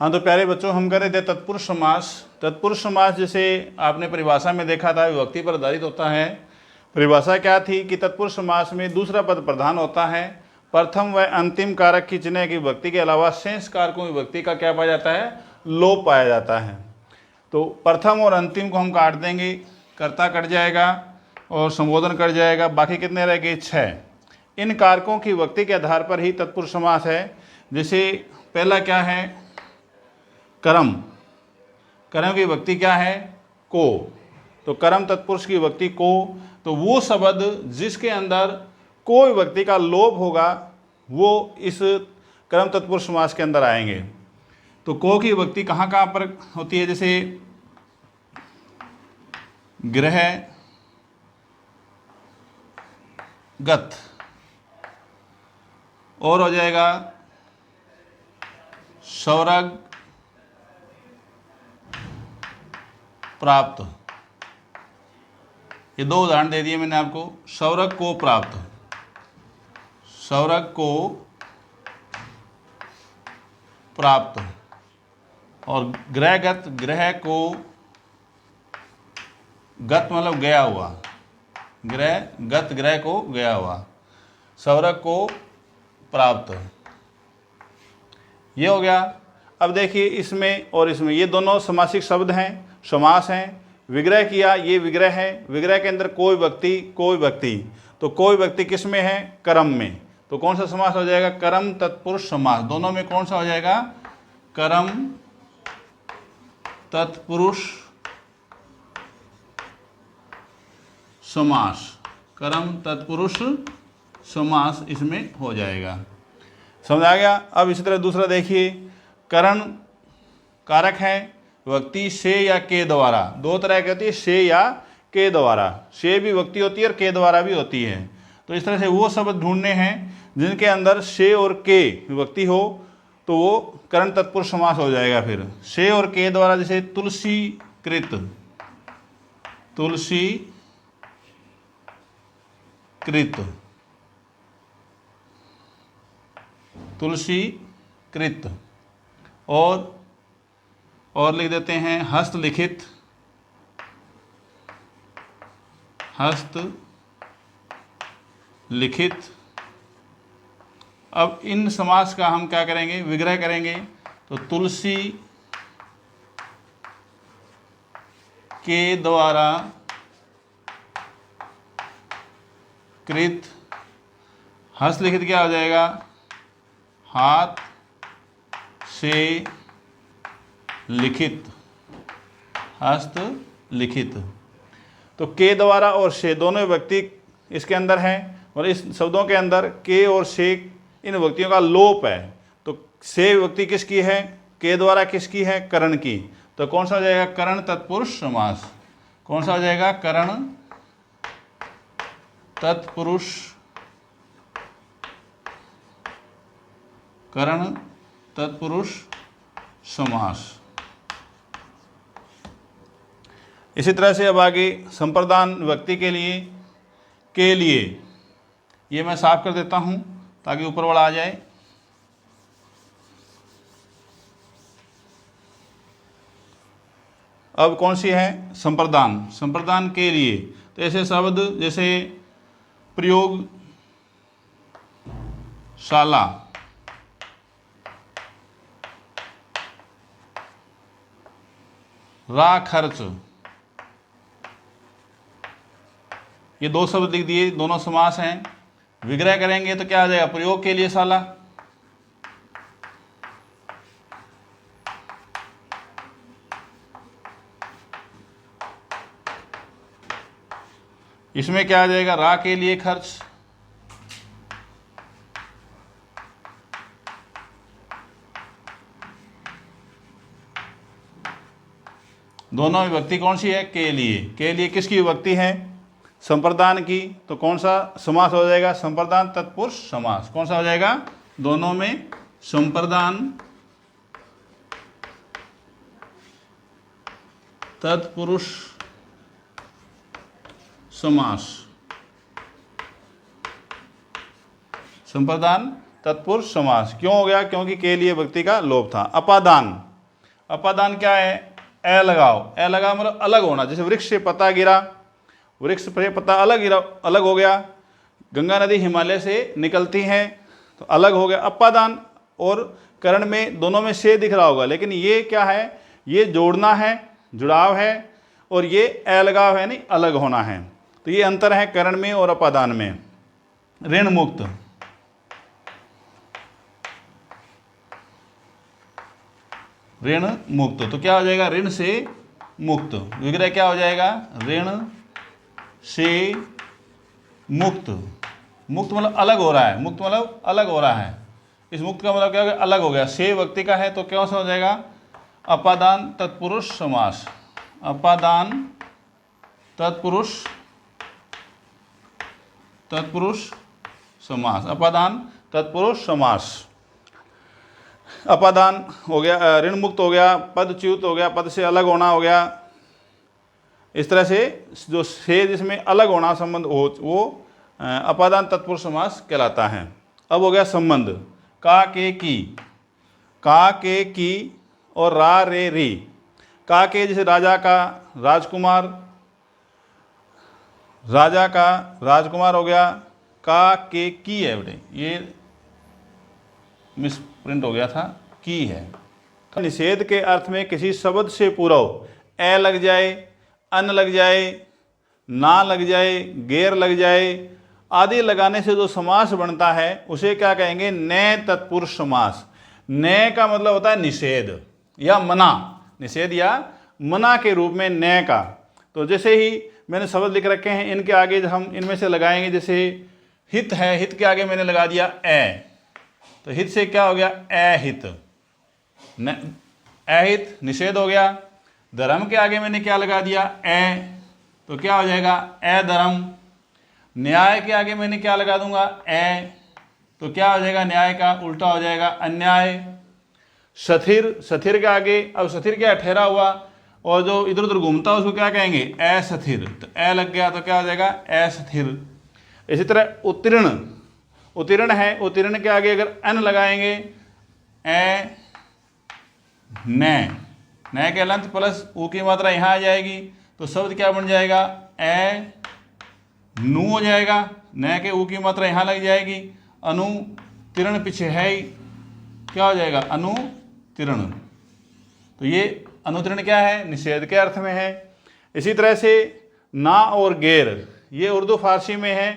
हाँ, तो प्यारे बच्चों, हम कर रहे थे तत्पुरुष समास। तत्पुरुष समास जैसे आपने परिभाषा में देखा था, विभक्ति पर आधारित होता है। परिभाषा क्या थी कि तत्पुरुष समास में दूसरा पद प्रधान होता है, प्रथम व अंतिम कारक की चिन्ह की विभक्ति के अलावा शेष कारकों की विभक्ति का क्या पाया जाता है, लोप पाया जाता है। तो प्रथम और अंतिम को हम काट देंगे, कर्ता कट जाएगा और संबोधन कट जाएगा, बाकी कितने रह गए, 6। इन कारकों की विभक्ति के आधार पर ही तत्पुरुष समास है। जैसे पहला क्या है, कर्म। कर्म की विभक्ति क्या है, को। तो कर्म तत्पुरुष की विभक्ति को, तो वो शब्द जिसके अंदर को विभक्ति का लोप होगा वो इस कर्म तत्पुरुष समास के अंदर आएंगे। तो को की विभक्ति कहाँ कहाँ पर होती है, जैसे गृह, गत, और हो जाएगा सौरग, प्राप्त। ये 2 उदाहरण दे दिए मैंने आपको। सौरग को प्राप्त, सौरग को प्राप्त, और ग्रहगत, ग्रह को, गत मतलब गया हुआ, ग्रह गत, ग्रह को गया हुआ, सौरग को प्राप्त, ये हो गया। अब देखिए इसमें और इसमें, ये दोनों समासिक शब्द हैं, समास हैं। विग्रह किया, ये विग्रह है, विग्रह के अंदर कोई व्यक्ति, कोई व्यक्ति, तो कोई व्यक्ति किस में है, कर्म में। तो कौन सा समास हो जाएगा, कर्म तत्पुरुष समास। दोनों में कौन सा हो जाएगा, कर्म तत्पुरुष समास, कर्म तत्पुरुष समास इसमें हो जाएगा। समझ आ गया। अब इसी तरह दूसरा देखिए, करण कारक है, व्यक्ति से या के द्वारा। 2 तरह की होती है, से या के द्वारा। से भी व्यक्ति होती है और के द्वारा भी होती है। तो इस तरह से वो शब्द ढूंढने हैं जिनके अंदर से और के विभक्ति हो, तो वो करण तत्पुरुष समास हो जाएगा। फिर से और के द्वारा, जैसे तुलसी कृत, तुलसी कृत, तुलसी कृत, और लिख देते हैं हस्तलिखित, हस्तलिखित। अब इन समास का हम क्या करेंगे, विग्रह करेंगे। तो तुलसी के द्वारा कृत, हस्तलिखित क्या हो जाएगा, हाथ से लिखित, हस्त लिखित। तो के द्वारा और से दोनों विभक्ति इसके अंदर हैं, और इस शब्दों के अंदर के और से इन विभक्तियों का लोप है। तो से विभक्ति किसकी है, के द्वारा किसकी है, करण की। तो कौन सा हो जाएगा, करण तत्पुरुष समास। कौन सा हो जाएगा, करण तत्पुरुष, करण तत्पुरुष समास। इसी तरह से अब आगे संप्रदान विभक्ति के लिए ये मैं साफ कर देता हूं ताकि ऊपर वाला आ जाए। अब कौन सी है, संप्रदान। संप्रदान के लिए तो ऐसे शब्द जैसे प्रयोगशाला, रा खर्च, ये 2 शब्द लिख दिए, दोनों समास हैं। विग्रह करेंगे तो क्या आ जाएगा, प्रयोग के लिए शाला, इसमें क्या आ जाएगा, रा के लिए खर्च, दोनों विभक्ति कौन सी है, के लिए। के लिए किसकी विभक्ति है, संप्रदान की। तो कौन सा समास हो जाएगा, संप्रदान तत्पुरुष समास। कौन सा हो जाएगा, दोनों में संप्रदान तत्पुरुष समास, संप्रदान तत्पुरुष समास। क्यों हो गया, क्योंकि के लिए व्यक्ति का लोप था। अपादान, अपादान क्या है? ए लगाओ, ए लगाओ मतलब अलग होना। जैसे वृक्ष से पत्ता गिरा, वृक्ष से पत्ता अलग गिरा, अलग हो गया। गंगा नदी हिमालय से निकलती है तो अलग हो गया। अपादान और करण में दोनों में से दिख रहा होगा, लेकिन ये क्या है? ये जोड़ना है, जुड़ाव है, और ये अलगाव है, नहीं अलग होना है। तो ये अंतर है करण में और अपादान में। ऋण मुक्त, ऋण मुक्त तो क्या हो जाएगा? ऋण से मुक्त। विग्रह क्या हो जाएगा? ऋण से मुक्त। मुक्त मतलब अलग हो रहा है, मुक्त मतलब अलग हो रहा है। इस मुक्त का मतलब क्या हो गया? अलग हो गया। से व्यक्ति का है तो क्यों से हो जाएगा? अपादान तत्पुरुष समास। अपादान तत्पुरुष समास। अपादान तत्पुरुष समास। अपादान हो गया, ऋण मुक्त हो गया, पदच्युत हो गया, पद से अलग होना हो गया। इस तरह से जो से जिसमें अलग होना संबंध हो वो अपादान तत्पुरुष समास कहलाता है। अब हो गया संबंध। का के की, का के की और रा रे री। का के जैसे राजा का राजकुमार, राजा का राजकुमार हो गया। का के की है बेटे, ये मिस प्रिंट हो गया था, की है। निषेध के अर्थ में किसी शब्द से पूर्व ए लग जाए, अन लग जाए, ना लग जाए, गैर लग जाए आदि लगाने से जो समास बनता है उसे क्या कहेंगे? नए तत्पुरुष समास। नए का मतलब होता है निषेध या मना, निषेध या मना के रूप में नए का। तो जैसे ही मैंने शब्द लिख रखे हैं, इनके आगे हम इनमें से लगाएंगे। जैसे हित है, हित के आगे मैंने लगा दिया ए, तो हित से क्या हो गया? अहित। अहित निषेध हो गया। धर्म के आगे मैंने क्या लगा दिया? ए, तो क्या हो जाएगा? अधर्म। न्याय के आगे मैंने क्या लगा दूंगा? ए, तो क्या हो जाएगा? न्याय का उल्टा हो जाएगा अन्याय। सथिर, सथिर के आगे, अब सथिर क्या ठहरा हुआ और जो इधर उधर घूमता है उसको क्या कहेंगे? असथिर। तो ए लग गया तो क्या हो जाएगा? अस्थिर। इसी तरह उत्तीर्ण, उत्तीर्ण है, उत्तीर्ण के आगे अगर अन लगाएंगे, ए न के लंत प्लस ऊ की मात्रा यहाँ आ जाएगी, तो शब्द क्या बन जाएगा? ए नू हो जाएगा। न के ऊ की मात्रा यहाँ लग जाएगी। अनुतीर्ण पीछे है ही, क्या हो जाएगा? अनुतीर्ण। तो ये अनुतीर्ण क्या है? निषेध के अर्थ में है। इसी तरह से ना और गैर, ये उर्दू फारसी में है।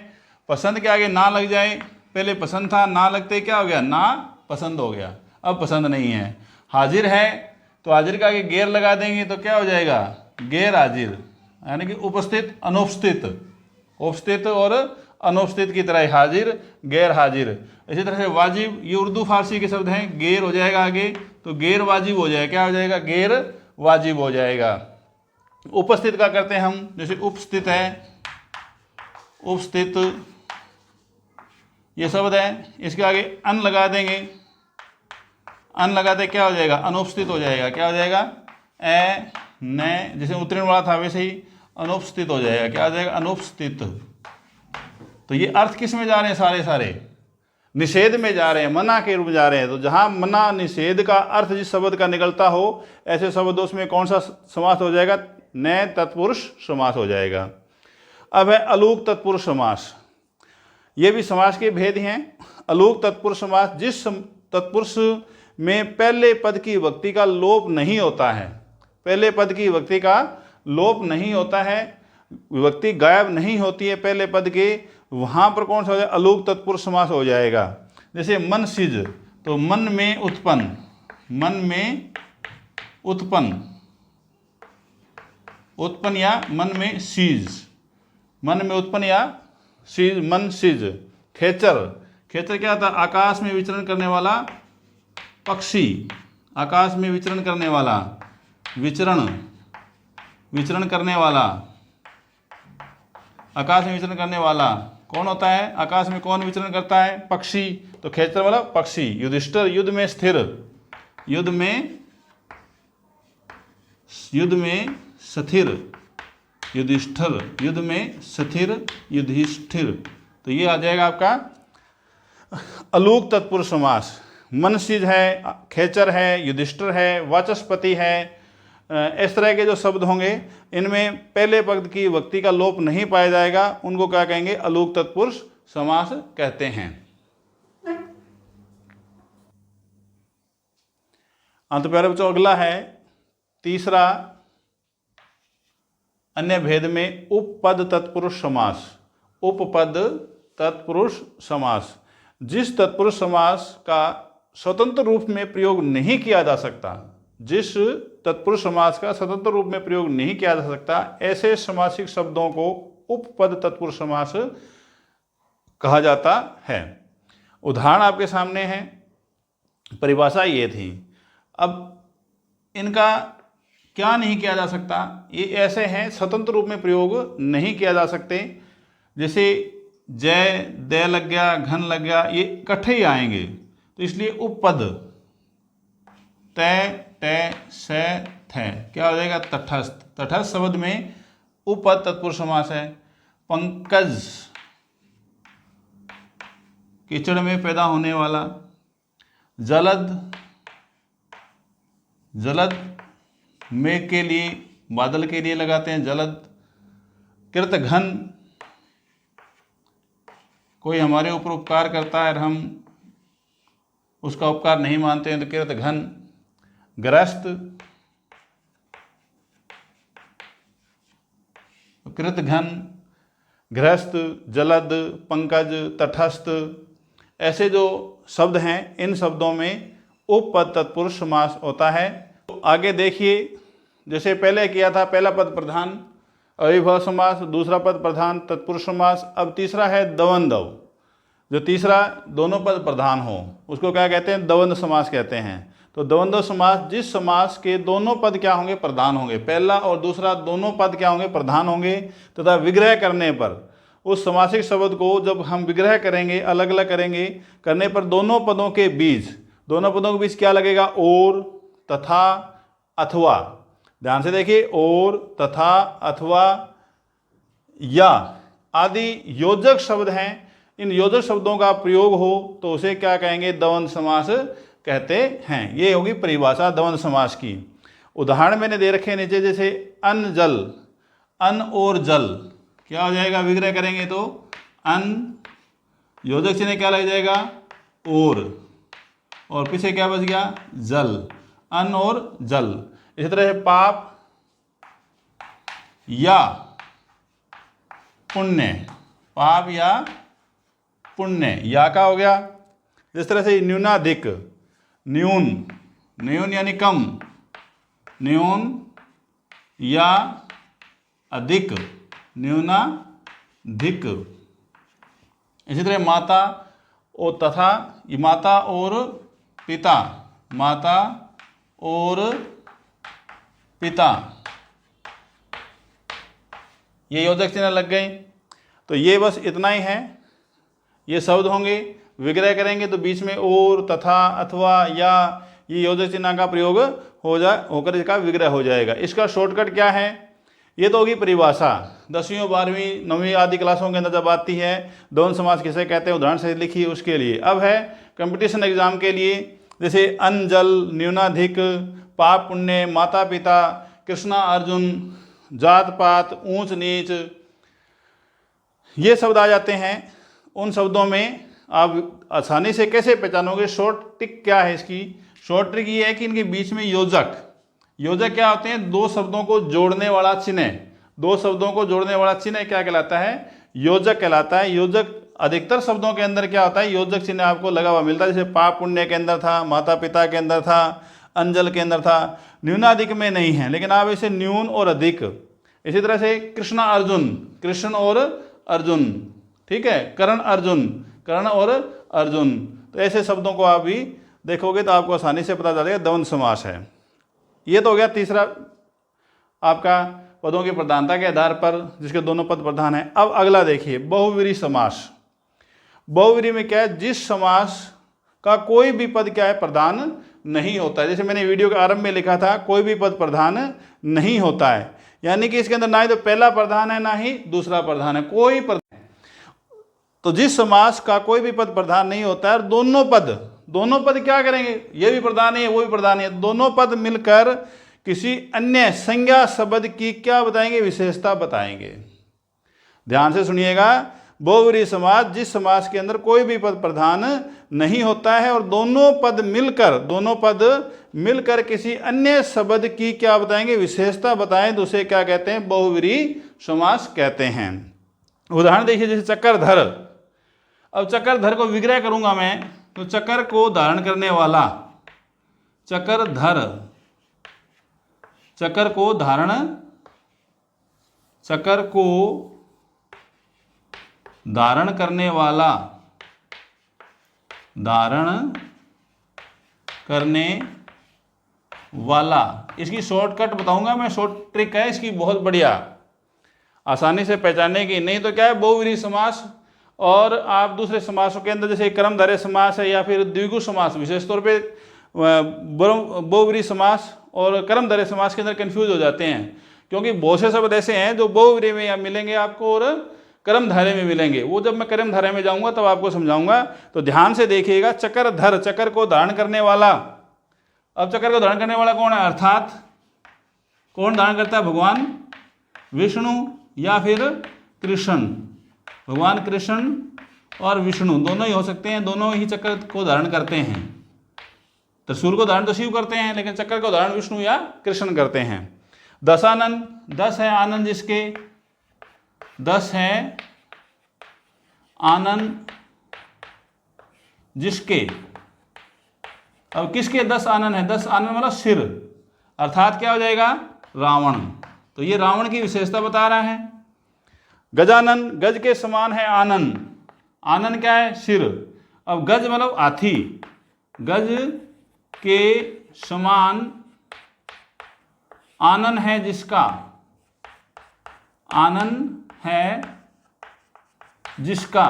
पसंद के आगे ना लग जाए, पहले पसंद था, ना लगते क्या हो गया? ना पसंद हो गया, अब पसंद नहीं है। हाजिर है तो हाजिर के आगे गैर लगा देंगे तो क्या हो जाएगा? गैर हाजिर, यानी कि उपस्थित अनुपस्थित। उपस्थित और अनुपस्थित की तरह हाजिर गैर हाजिर। इसी तरह से वाजिब, ये उर्दू फारसी के शब्द हैं। गैर हो जाएगा आगे तो गैर वाजिब हो जाएगा। क्या हो जाएगा? गैर वाजिब हो जाएगा। उपस्थित का करते हैं हम, जैसे उपस्थित है, उपस्थित ये शब्द है, इसके आगे अन लगा देंगे। अन लगाते क्या हो जाएगा? अनुपस्थित हो जाएगा। क्या हो जाएगा? ए न, जैसे उत्तीर्ण वाला था वैसे ही अनुपस्थित हो जाएगा। क्या हो जाएगा? अनुपस्थित। तो ये अर्थ किस में जा रहे हैं? सारे सारे निषेध में जा रहे हैं, मना के रूप में जा रहे हैं। तो जहां मना निषेध का अर्थ जिस शब्द का निकलता हो, ऐसे शब्दों में कौन सा समास हो जाएगा? नए तत्पुरुष समास हो जाएगा। अब है अलूक तत्पुरुष समास। ये भी समास के भेद हैं। अलूक तत्पुरुष समास, जिस तत्पुरुष में पहले पद की विभक्ति का लोप नहीं होता है, पहले पद की विभक्ति का लोप नहीं होता है, विभक्ति गायब नहीं होती है पहले पद के, वहाँ पर कौन सा हो जाएगा? अलूक तत्पुरुष समास हो जाएगा। जैसे मन सिज, तो मन में उत्पन्न, मन में उत्पन्न, उत्पन्न या मन में सीज, मन में उत्पन्न या सीज, मन सिज। खेचर, खेचर क्या था? आकाश में विचरण करने वाला पक्षी, आकाश में विचरण करने वाला, विचरण, विचरण करने वाला, आकाश में विचरण करने वाला कौन होता है? आकाश में कौन विचरण करता है? पक्षी। तो खेचर वाला पक्षी। युधिष्ठिर, युद्ध में स्थिर, युद्ध में, युद्ध में स्थिर, युधिष्ठिर, युद्ध में स्थिर, युधिष्ठिर। तो ये आ जाएगा आपका अलूक तत्पुरुष समास। मनसिज है, खेचर है, युधिष्ठिर है, वाचस्पति है, इस तरह के जो शब्द होंगे इनमें पहले पद की विभक्ति का लोप नहीं पाया जाएगा, उनको क्या कहेंगे? अलूक तत्पुरुष समास कहते हैं। अंत प्यारे बच्चों, अगला है तीसरा अन्य भेद में उपपद तत्पुरुष समास। उपपद तत्पुरुष समास, जिस तत्पुरुष समास का स्वतंत्र रूप में प्रयोग नहीं किया जा सकता, जिस तत्पुरुष समास का स्वतंत्र रूप में प्रयोग नहीं किया जा सकता, ऐसे समासिक शब्दों को उपपद तत्पुरुष समास कहा जाता है। उदाहरण आपके सामने है, परिभाषा ये थी। अब इनका क्या नहीं किया जा सकता? ये ऐसे हैं स्वतंत्र रूप में प्रयोग नहीं किया जा सकते, जैसे जय, दे लग गया, घन लग गया, ये इकट्ठे ही आएंगे, तो इसलिए उपपद तय, तय, से, थे क्या हो जाएगा? तटस्थ। तटस्थ शब्द में उपपद तत्पुरुष समास है। पंकज, कीचड़ में पैदा होने वाला। जलद, जलद मेघ के लिए, बादल के लिए लगाते हैं जलद। कृतघ्न, कोई हमारे ऊपर उपकार करता है और हम उसका उपकार नहीं मानते हैं तो कृतघ्न। ग्रस्त, कृतघ्न, गृहस्थ, जलद, पंकज, तटस्थ, ऐसे जो शब्द हैं इन शब्दों में उपपद तत्पुरुष समास होता है। तो आगे देखिए, जैसे पहले किया था, पहला पद प्रधान अविभव समास, दूसरा पद प्रधान तत्पुरुष समास। अब तीसरा है द्वंद्व, जो तीसरा दोनों पद प्रधान हो उसको क्या कहते हैं? द्वंद्व समास कहते हैं। तो द्वंद्व समास, जिस समास के दोनों पद क्या होंगे? प्रधान होंगे। पहला और दूसरा दोनों पद क्या होंगे? प्रधान होंगे, तथा विग्रह करने पर उस समासिक शब्द को जब हम विग्रह करेंगे, अलग अलग करेंगे, करने पर दोनों पदों के बीच क्या लगेगा? और, तथा, अथवा। ध्यान से देखिए, और, तथा, अथवा, या आदि योजक शब्द हैं। इन योजक शब्दों का प्रयोग हो तो उसे क्या कहेंगे? द्वंद्व समास कहते हैं। ये होगी परिभाषा द्वंद्व समास की। उदाहरण मैंने दे रखे नीचे, जैसे अन्न जल, अन्न और जल क्या हो जाएगा? विग्रह करेंगे तो अन्न, योजक चिन्ह क्या लग जाएगा? और पीछे क्या बच गया? जल, अन्न और जल। इसी तरह पाप या पुण्य, पाप या पुण्य, या का हो गया। जिस तरह से न्यूनाधिक, न्यून, न्यून यानी कम, न्यून या अधिक, न्यूनाधिक। इसी तरह माता और तथा, माता और पिता, माता और पिता, ये योजक चिन्ह लग गए। तो ये बस इतना ही है, ये शब्द होंगे। विग्रह करेंगे तो बीच में और, तथा, अथवा, या, ये योजक चिन्ह का प्रयोग होकर इसका विग्रह हो जाएगा। इसका शॉर्टकट क्या है? ये तो होगी परिभाषा। 10वीं, 12वीं, 9वीं आदि क्लासों के अंदर जब आती है द्वंद्व समास किसे कहते हैं, उदाहरण से लिखिए उसके लिए। अब है कंपटीशन एग्जाम के लिए, जैसे अन्न जल, न्यूनाधिक, पाप पुण्य, माता पिता, कृष्णा अर्जुन, जात पात, ऊंच नीच, ये शब्द आ जाते हैं। उन शब्दों में आप आसानी से कैसे पहचानोगे? शॉर्ट ट्रिक क्या है इसकी? शॉर्ट ट्रिक ये है कि इनके बीच में योजक क्या होते हैं? दो शब्दों को जोड़ने वाला चिन्ह। दो शब्दों को जोड़ने वाला चिन्ह क्या कहलाता है? योजक कहलाता है। योजक अधिकतर शब्दों के अंदर क्या होता है? योजक चिन्ह आपको लगा हुआ मिलता है। जैसे पाप पुण्य के अंदर था, माता पिता के अंदर था, अंजल के अंदर था। न्यूनाधिक में नहीं है, लेकिन आप इसे न्यून और अधिक। इसी तरह से कृष्णा अर्जुन, कृष्ण और अर्जुन, ठीक है, कर्ण अर्जुन, कर्ण और अर्जुन। तो ऐसे शब्दों को आप भी देखोगे तो आपको आसानी से पता चलेगा द्वंद्व समास है। ये तो हो गया तीसरा आपका पदों की प्रधानता के आधार पर जिसके दोनों पद प्रधान हैं। अब अगला देखिए, बहुव्रीहि समास। बहुव्रीहि में क्या है? जिस समास का कोई भी पद क्या है? प्रधान नहीं होता है। जैसे मैंने वीडियो के आरंभ में लिखा था, कोई भी पद प्रधान नहीं होता है, यानी कि इसके अंदर ना ही तो पहला प्रधान है ना ही दूसरा प्रधान है, कोई प्रधान। तो जिस समास का कोई भी पद प्रधान नहीं होता है और दोनों पद क्या करेंगे, ये भी प्रधान है वो भी प्रधान है, दोनों पद मिलकर किसी अन्य संज्ञा शब्द की क्या बताएंगे, विशेषता बताएंगे। ध्यान से सुनिएगा, बहुव्रीहि समास जिस समास के अंदर कोई भी पद प्रधान नहीं होता है और दोनों पद मिलकर किसी अन्य शब्द की क्या बताएंगे, विशेषता बताएं, तो उसे क्या कहते हैं, बहुव्रीहि समास कहते हैं। उदाहरण देखिए, जैसे चक्रधर। अब चक्रधर को विग्रह करूंगा मैं, तो चक्र को धारण करने वाला, चक्रधर, चक्र को धारण करने वाला, इसकी शॉर्टकट बताऊंगा मैं, शॉर्ट ट्रिक है इसकी बहुत बढ़िया, आसानी से पहचानने की। नहीं तो क्या है, बहुव्रीहि समास और आप दूसरे समासों के अंदर जैसे कर्मधारय समास है या फिर द्विगु समास, विशेष तौर पे बहुव्रीहि समास और कर्मधारय समास के अंदर कंफ्यूज हो जाते हैं, क्योंकि बहुत से शब्द ऐसे हैं जो बहुव्रीहि में मिलेंगे आपको और कर्मधारय में मिलेंगे। वो जब मैं कर्मधारय में जाऊंगा तब आपको समझाऊंगा, तो ध्यान से देखिएगा। चक्रधर, चक्र को धारण करने वाला। अब चक्र को धारण करने वाला कौन है, अर्थात कौन धारण करता है, भगवान विष्णु या फिर कृष्ण, भगवान कृष्ण और विष्णु दोनों ही हो सकते हैं, दोनों ही चक्र को धारण करते हैं। त्रिशूल को धारण तो शिव करते हैं, लेकिन चक्र को धारण विष्णु या कृष्ण करते हैं। दशानन, 10 है आनंद जिसके, 10 है आनंद जिसके। अब किसके 10 आनंद है, 10 आनंद मतलब सिर, अर्थात क्या हो जाएगा, रावण। तो ये रावण की विशेषता बता रहा है। गजानन, गज के समान है आनंद, आनंद क्या है, सिर। अब गज मतलब हाथी, गज के समान आनंद है जिसका, आनंद है जिसका,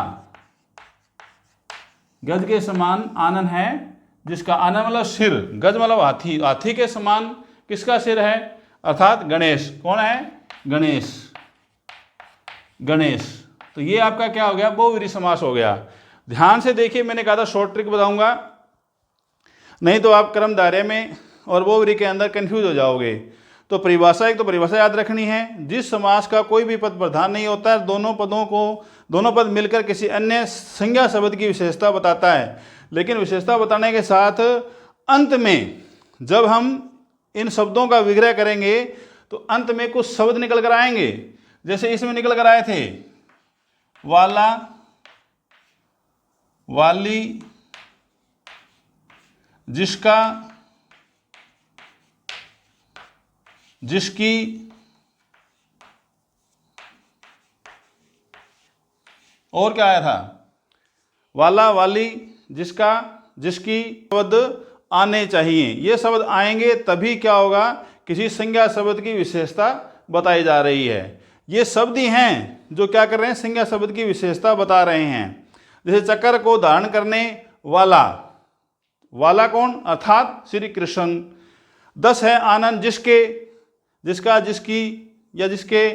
गज के समान आनंद है जिसका। आनंद मतलब सिर, गज मतलब हाथी, हाथी के समान किसका सिर है, अर्थात गणेश। कौन है, गणेश, गणेश। तो ये आपका क्या हो गया, बहुव्रीहि समास हो गया। ध्यान से देखिए, मैंने कहा था शॉर्ट ट्रिक बताऊंगा, नहीं तो आप कर्मधारय में और बहुव्रीहि के अंदर कंफ्यूज हो जाओगे। तो परिभाषा, एक तो परिभाषा याद रखनी है, जिस समास का कोई भी पद प्रधान नहीं होता है, दोनों पद मिलकर किसी अन्य संज्ञा शब्द की विशेषता बताता है। लेकिन विशेषता बताने के साथ अंत में जब हम इन शब्दों का विग्रह करेंगे तो अंत में कुछ शब्द निकल कर आएंगे। जैसे इसमें निकल कर आए थे वाला, वाली, जिसका, जिसकी, और क्या आया था, वाला, वाली, जिसका, जिसकी शब्द आने चाहिए। ये शब्द आएंगे तभी क्या होगा, किसी संज्ञा शब्द की विशेषता बताई जा रही है। ये शब्द ही हैं जो क्या कर रहे हैं, संज्ञा शब्द की विशेषता बता रहे हैं। जैसे चक्र को धारण करने वाला, वाला कौन, अर्थात श्री कृष्ण। 10 है आनंद जिसके, जिसका, जिसकी या जिसके,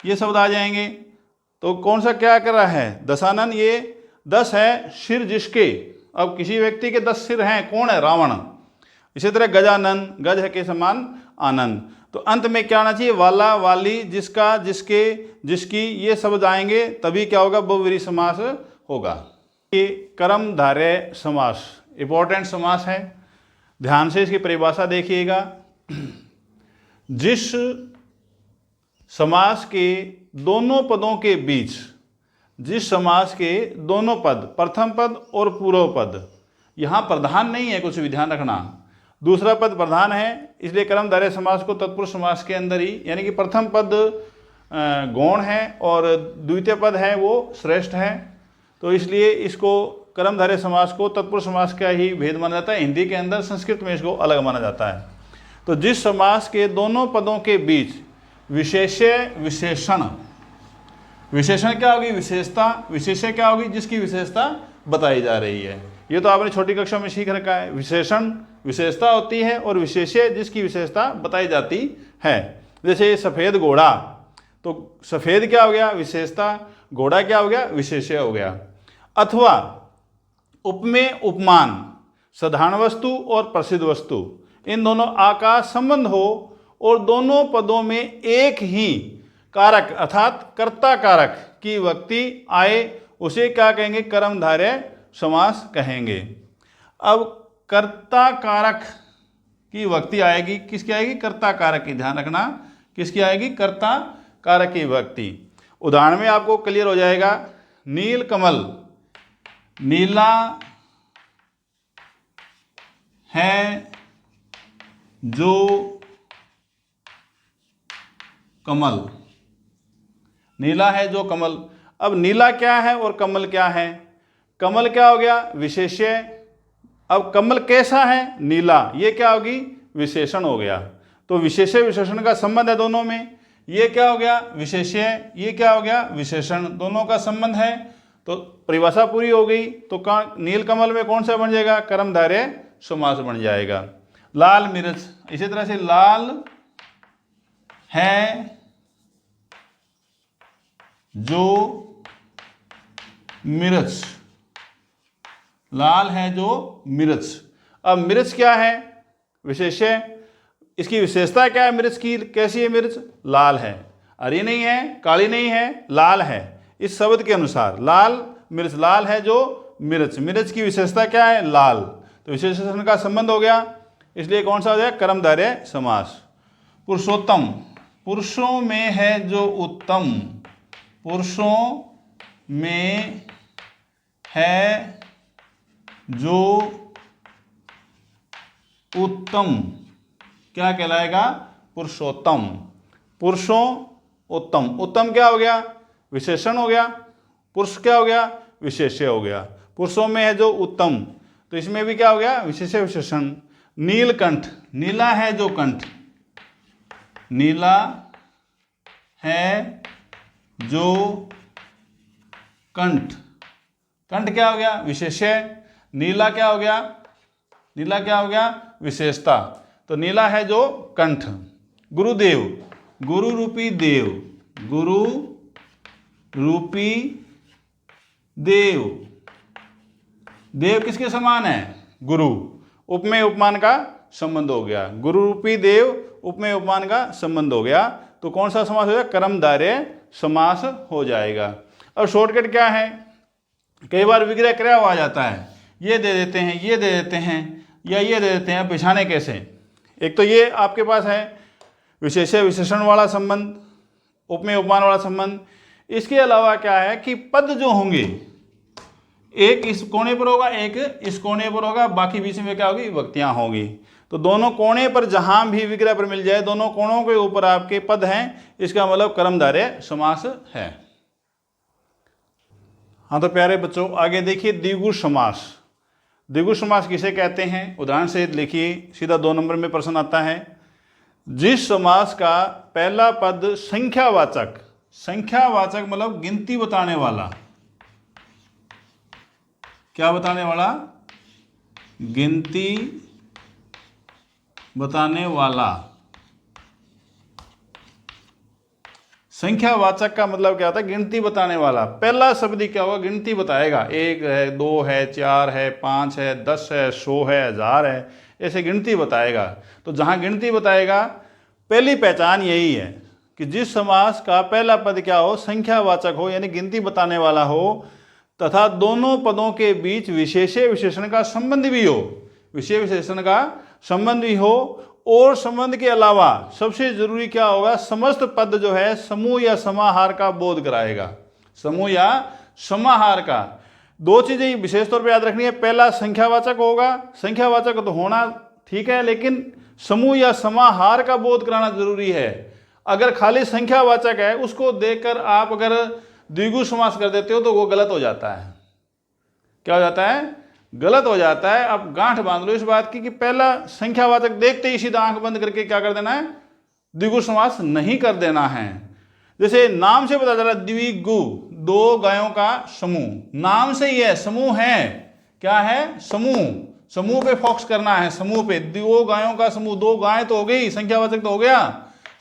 ये शब्द आ जाएंगे। तो कौन सा क्या कर रहा है, दशानन। ये 10 है सिर जिसके। अब किसी व्यक्ति के 10 सिर हैं, कौन है, रावण। इसी तरह गजानन, गज है के समान आनंद। तो अंत में क्या आना चाहिए, वाला, वाली, जिसका, जिसके, जिसकी, ये शब्द आएंगे तभी क्या होगा, बहुव्रीहि समास होगा। ये कर्मधारय समास इंपॉर्टेंट समास है, ध्यान से इसकी परिभाषा देखिएगा। जिस समास के दोनों पदों के बीच, जिस समास के दोनों पद, प्रथम पद और पूर्व पद, यहाँ प्रधान नहीं है, कुछ भी ध्यान रखना, दूसरा पद प्रधान है, इसलिए कर्मधारय समास को तत्पुरुष समास के अंदर ही, यानी कि प्रथम पद गौण है और द्वितीय पद है वो श्रेष्ठ है, तो इसलिए इसको कर्मधारय समास को तत्पुरुष समास का ही भेद माना जाता है। हिंदी के अंदर, संस्कृत में इसको अलग माना जाता है। तो जिस समास के दोनों पदों के बीच विशेष्य, विशेषण, विशेषण क्या होगी, विशेषता, विशेष्य क्या होगी, जिसकी विशेषता बताई जा रही है। ये तो आपने छोटी कक्षा में सीख रखा है। विशेषण विशेषता होती है और विशेष्य जिसकी विशेषता बताई जाती है। जैसे सफ़ेद घोड़ा, तो सफ़ेद क्या हो गया, विशेषता, घोड़ा क्या हो गया, विशेष्य हो गया। अथवा उपमेय उपमान, साधारण वस्तु और प्रसिद्ध वस्तु, इन दोनों आकाश संबंध हो और दोनों पदों में एक ही कारक अर्थात कर्ता कारक की विभक्ति आए, उसे क्या कहेंगे? कर्मधारय समास कहेंगे। अब कर्ता कारक की विभक्ति आएगी, किसकी आएगी? कर्ता कारक की, ध्यान रखना, किसकी आएगी? कर्ता कारक की विभक्ति। उदाहरण में आपको क्लियर हो जाएगा। नील कमल, नीला है जो कमल, नीला है जो कमल। अब नीला क्या है और कमल क्या है? कमल क्या हो गया? विशेष्य। अब कमल कैसा है? नीला, ये क्या होगी? विशेषण हो गया। तो विशेष्य विशेषण का संबंध है दोनों में। ये क्या हो गया? विशेष्य, ये क्या हो गया? विशेषण, दोनों का संबंध है। तो परिभाषा पूरी हो गई। तो नील कमल में कौन सा बन जाएगा? कर्मधारय समास बन जाएगा। लाल मिर्च, इसी तरह से लाल है जो मिर्च, लाल है जो मिर्च। अब मिर्च क्या है? विशेष्य। इसकी विशेषता क्या है मिर्च की? कैसी है मिर्च? लाल है, हरी नहीं है, काली नहीं है, लाल है। इस शब्द के अनुसार लाल मिर्च, लाल है जो मिर्च, मिर्च की विशेषता क्या है? लाल। तो विशेषण का संबंध हो गया, इसलिए कौन सा हो जाएगा? कर्मधारय समास। पुरुषोत्तम, पुरुषों में है जो उत्तम, पुरुषों में है जो उत्तम, क्या कहलाएगा? पुरुषोत्तम। पुरुषों उत्तम, उत्तम क्या हो गया? विशेषण हो गया। पुरुष क्या हो गया? विशेष्य हो गया। पुरुषों में है जो उत्तम, तो इसमें भी क्या हो गया? विशेष्य विशेषण। नीलकंठ, नीला है जो कंठ, नीला है जो कंठ, कंठ क्या हो गया? विशेष्य। नीला क्या हो गया? नीला क्या हो गया? विशेषता। तो नीला है जो कंठ। गुरुदेव, गुरु रूपी देव, गुरु रूपी देव, देव किसके समान है? गुरु। उपमेय उपमान का संबंध हो गया। गुरु रूपी देव, उपमेय उपमान का संबंध हो गया। तो कौन सा समास हो जाएगा? कर्मधारय समास हो जाएगा। अब शॉर्टकट क्या है? कई बार विग्रह क्रिया आ जाता है, ये दे देते हैं, ये दे देते हैं, या ये दे देते हैं, पिछाने कैसे? एक तो ये आपके पास है विशेष्य विशेषण वाला संबंध, उपमेय उपमान वाला संबंध। इसके अलावा क्या है कि पद जो होंगे, एक इस कोने पर होगा, एक इस कोने पर होगा, बाकी बीच में क्या होगी? विभक्तियां होगी। तो दोनों कोने पर जहां भी विग्रह पर मिल जाए, दोनों कोणों के ऊपर आपके पद हैं, इसका मतलब कर्मधारय समास है। हाँ तो प्यारे बच्चों, आगे देखिए द्विगु समास। द्विगु समास किसे कहते हैं? उदाहरण से लिखिए, सीधा 2 नंबर में प्रश्न आता है। जिस समास का पहला पद संख्यावाचक, संख्यावाचक मतलब गिनती बताने वाला, क्या बताने वाला? गिनती बताने वाला। संख्यावाचक का मतलब क्या होता है? गिनती बताने वाला। पहला शब्द क्या होगा? गिनती बताएगा। 1 है, 2 है, 4 है, 5 है, 10 है, 100 है, 1000 है, ऐसे गिनती बताएगा। तो जहां गिनती बताएगा, पहली पहचान यही है कि जिस समास का पहला पद क्या हो? संख्यावाचक हो, यानी गिनती बताने वाला हो, तथा दोनों पदों के बीच विशेष्य विशेषण का संबंध भी हो, विशेष विशेषण का संबंध भी हो। और संबंध के अलावा सबसे जरूरी क्या होगा? समस्त पद जो है समूह या समाहार का बोध कराएगा। समूह या समाहार का, 2 चीजें विशेष तौर पर याद रखनी है। पहला संख्यावाचक होगा, संख्यावाचक तो होना ठीक है, लेकिन समूह या समाहार का बोध कराना जरूरी है। अगर खाली संख्यावाचक है, उसको देखकर आप अगर द्विगु समास कर देते हो तो वो गलत हो जाता है। क्या हो जाता है? गलत हो जाता है। अब गांठ बांध लो इस बात की कि पहला संख्यावाचक देखते ही सीधा आंख बंद करके क्या कर देना है? द्विगु समास नहीं कर देना है। जैसे नाम से पता चला द्विगु, 2 गायों का समूह, नाम से ही है, समूह है। क्या है? समूह। समूह पे फोकस करना है, समूह पे। 2 गायों का समूह, 2 गायें तो हो गई, संख्यावाचक तो हो गया,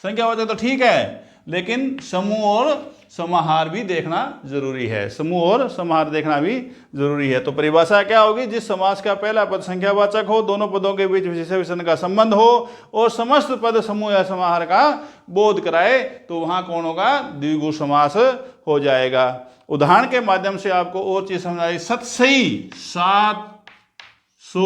संख्यावाचक तो ठीक है, लेकिन समूह और समाहार भी देखना जरूरी है, समूह और समाहार देखना भी जरूरी है। तो परिभाषा क्या होगी? जिस समास का पहला पद संख्यावाचक हो, दोनों पदों के बीच विशेषण विशेषण का संबंध हो और समस्त पद समूह या समाहार का बोध कराए, तो वहां कौन होगा? द्विगु समास हो जाएगा। उदाहरण के माध्यम से आपको और चीज समझ आई। सतसई, 700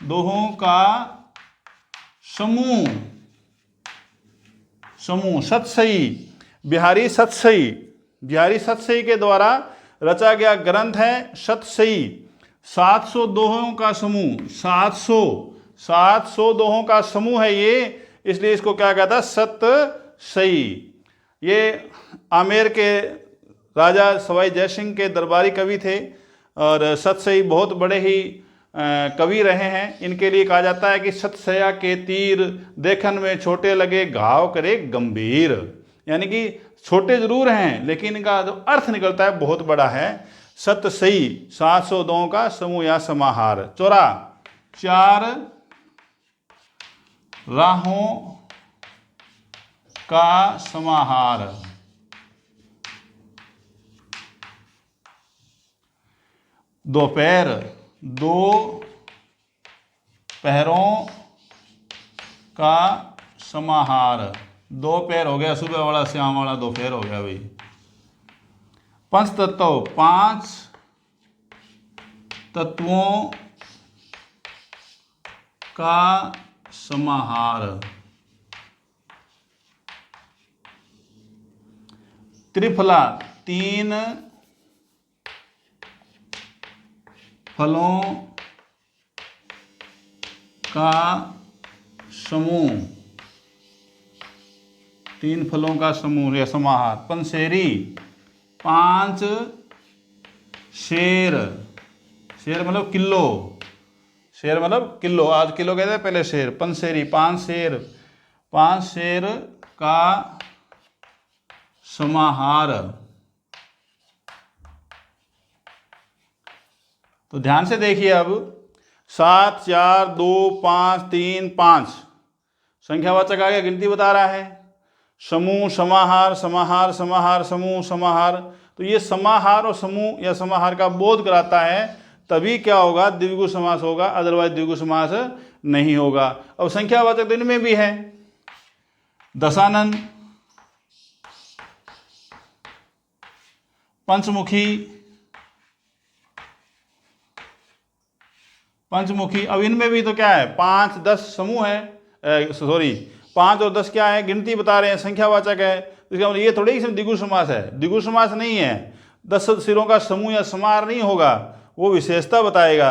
दोहों का समूह, सतसई, बिहारी सतसई के द्वारा रचा गया ग्रंथ है सतसई। 700 दोहों का समूह, 700 दोहों का समूह है ये, इसलिए इसको क्या कहता है? सतसई। ये आमेर के राजा सवाई जयसिंह के दरबारी कवि थे और सतसई बहुत बड़े ही कवि रहे हैं। इनके लिए कहा जाता है कि सतसया के तीर देखन में छोटे लगे, घाव करे गंभीर। यानी कि छोटे जरूर हैं लेकिन इनका जो अर्थ निकलता है बहुत बड़ा है। सतसई, 700 दोहों का समूह या समाहार। चौरा, 4 राहों का समाहार। दोपहर, 2 पहरों का समाहार। 2 पैर हो गया, सुबह वाला, शाम वाला दोपहर हो गया भाई। पंचतत्व, 5 तत्वों का समाहार। त्रिफला, 3 फलों का समूह, 3 फलों का समूह या समाहार। पंसेरी, 5 शेर, शेर मतलब किलो, शेर मतलब किलो, आज किलो कहते हैं, पहले शेर। पंसेरी, 5 शेर का समाहार। तो ध्यान से देखिए अब, 7, 4, 2, 5, 3, 5 संख्यावाचक आगे गिनती बता रहा है। समूह, समाहार, समाहार, समाहार, समूह, समाहार। तो ये समाहार और समूह या समाहार का बोध कराता है, तभी क्या होगा? द्विगु समास होगा, अदरवाइज द्विगु समास नहीं होगा। अब संख्यावाचक दिन में भी है। दशानन, पंचमुखी, अब इनमें भी तो क्या है? 5, 10 समूह है, 5 और 10 क्या है? गिनती बता रहे हैं, संख्यावाचक है। इसका मतलब ये थोड़ी इसमें द्विगु समास है, द्विगु समास नहीं है। 10 सिरों का समूह या समाहार नहीं होगा, वो विशेषता बताएगा।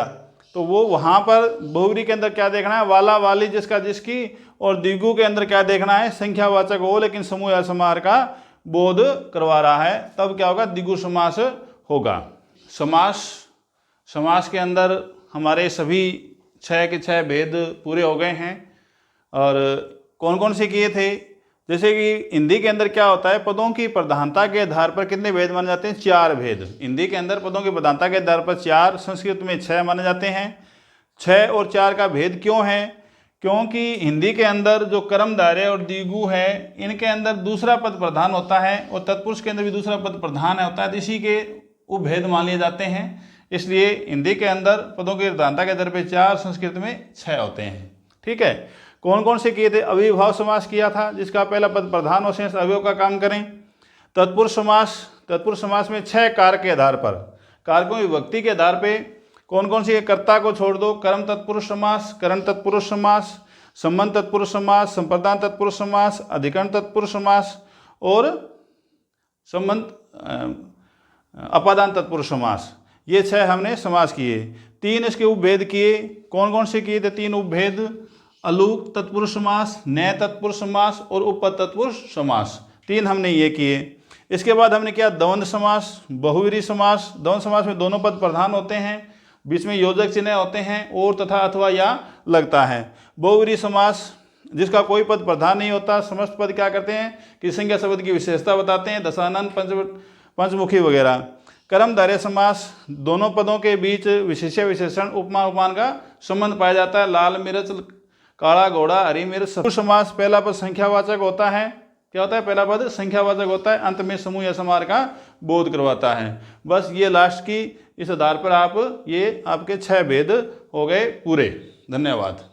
तो वो वहां पर बहुव्रीहि के अंदर क्या देखना है? वाला, वाली, जिसका, जिसकी। और द्विगु के अंदर क्या देखना है? संख्यावाचक हो लेकिन समूह या समाहार का बोध करवा रहा है, तब क्या होगा? द्विगु समास होगा। समास के अंदर हमारे सभी 6 के 6 भेद पूरे हो गए हैं। और कौन कौन से किए थे? जैसे कि हिंदी के अंदर क्या होता है? पदों की प्रधानता के आधार पर कितने भेद माने जाते हैं? 4 भेद। हिंदी के अंदर पदों की प्रधानता के आधार पर 4, संस्कृत में 6 माने जाते हैं। 6 और 4 का भेद क्यों है? क्योंकि हिंदी के अंदर जो कर्मधारय और द्विगु है, इनके अंदर दूसरा पद प्रधान होता है और तत्पुरुष के अंदर भी दूसरा पद प्रधान होता है, इसी के उपभेद मान लिए जाते हैं। इसलिए हिंदी के अंदर पदों की प्रधानता के आधार पर 4, संस्कृत में 6 होते हैं। ठीक है। कौन कौन से किए थे? अविभाव समास किया था, जिसका पहला पद प्रधान और शेष अवयव का काम करें। तत्पुरुष समास में 6 कारक के आधार पर, कारकों की विभक्ति के आधार पे कौन कौन सी? कर्ता को छोड़ दो, कर्म तत्पुरुष समास, करण तत्पुरुष समास, संबंध तत्पुरुष समास, संप्रदान तत्पुरुष समास, अधिकरण तत्पुरुष समास और अपादान तत्पुरुष समास। ये 6 हमने समास किए। 3 इसके उपभेद किए। कौन कौन से किए थे 3 उपभेद? अलूक तत्पुरुष समास, नय तत्पुरुष समास और उपपद तत्पुरुष समास। 3 हमने ये किए। इसके बाद हमने किया द्वंद्व समास, बहुव्रीहि समास। द्वंद्व समास में दोनों पद प्रधान होते हैं, बीच में योजक चिन्ह होते हैं, और तथा अथवा या लगता है। बहुव्रीहि समास जिसका कोई पद प्रधान नहीं होता, समस्त पद क्या करते हैं कि संज्ञा शब्द की विशेषता बताते हैं, दशानन, पंचमुखी वगैरह। कर्मधारय समास, दोनों पदों के बीच विशेष्य विशेषण उपमा उपमान का संबंध पाया जाता है। लाल मिर्च काला घोड़ा हरी मिर्च। तत्पुरुष समास पहला पद संख्यावाचक होता है। क्या होता है? पहला पद संख्यावाचक होता है, अंत में समूह या समार का बोध करवाता है। बस ये लास्ट की इस आधार पर आप ये आपके 6 भेद हो गए पूरे। धन्यवाद।